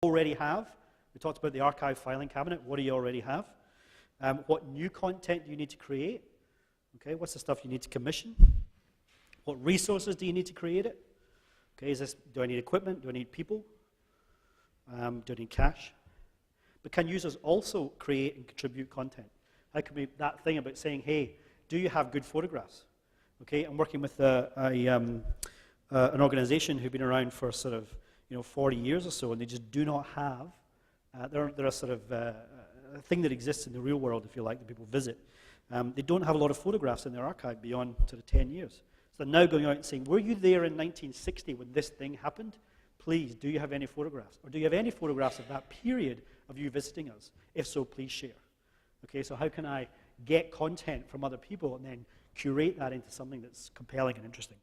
already have. We talked about the archive filing cabinet. What do you already have? What new content do you need to create? Okay, what's the stuff you need to commission? What resources do you need to create it? Okay, do I need equipment? Do I need people? Do I need cash? But can users also create and contribute content? That could be that thing about saying, hey, do you have good photographs? Okay, I'm working with an organization who've been around for sort of 40 years or so, and they just do not have, they're a sort of a thing that exists in the real world, if you like, that people visit. They don't have a lot of photographs in their archive beyond sort of 10 years. So they're now going out and saying, were you there in 1960 when this thing happened? Please, do you have any photographs? Or do you have any photographs of that period of you visiting us? If so, please share. Okay, so how can I get content from other people and then curate that into something that's compelling and interesting?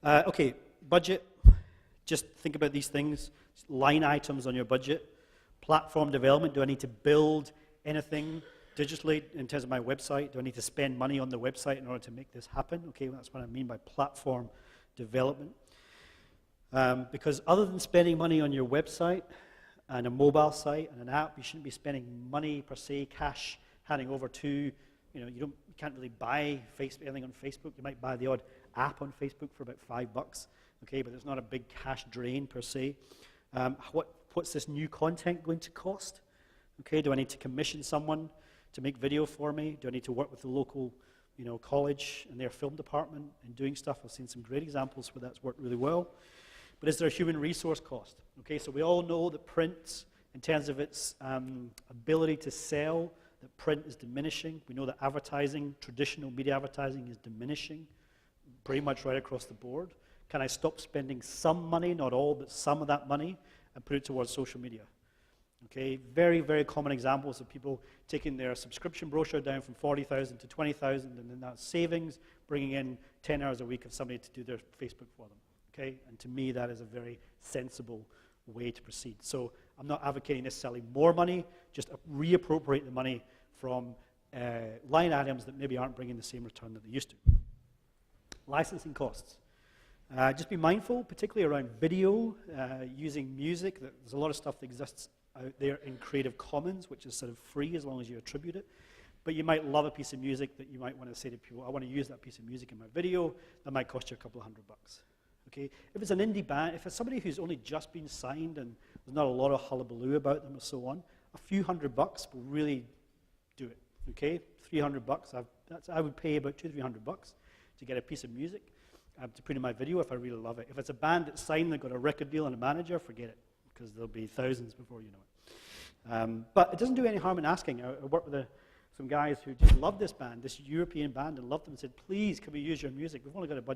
Okay, budget. Just think about these things. Line items on your budget. Platform development. Do I need to build anything digitally in terms of my website? Do I need to spend money on the website in order to make this happen? Okay, well, that's what I mean by platform development. Because other than spending money on your website and a mobile site and an app, you shouldn't be spending money per se, cash, handing over to, you can't really buy anything on Facebook. You might buy the odd app on Facebook for about $5, okay, but there's not a big cash drain per se. What's this new content going to cost? Okay, do I need to commission someone to make video for me? Do I need to work with the local, college and their film department in doing stuff? I've seen some great examples where that's worked really well. But is there a human resource cost? Okay, so we all know that print, in terms of its ability to sell, that print is diminishing. We know that advertising, traditional media advertising, is diminishing pretty much right across the board. Can I stop spending some money, not all, but some of that money, and put it towards social media? Okay, very, very common examples of people taking their subscription brochure down from 40,000 to 20,000, and then that's savings, bringing in 10 hours a week of somebody to do their Facebook for them. Okay, and to me, that is a very sensible way to proceed. So I'm not advocating necessarily more money, just reappropriate the money from line items that maybe aren't bringing the same return that they used to. Licensing costs. Just be mindful, particularly around video, using music. There's a lot of stuff that exists out there in Creative Commons, which is sort of free as long as you attribute it. But you might love a piece of music that you might want to say to people, I want to use that piece of music in my video. That might cost you a couple of $100. Okay? If it's an indie band, if it's somebody who's only just been signed and there's not a lot of hullabaloo about them and so on, a few $100 will really do it. Okay? $300, I would pay about $200-300 to get a piece of music to put in my video if I really love it. If it's a band that's signed, they've got a record deal and a manager, forget it, because there'll be thousands before you know it. But it doesn't do any harm in asking. I worked with some guys who just loved this band, this European band, and loved them and said, please, can we use your music? We've only got a budget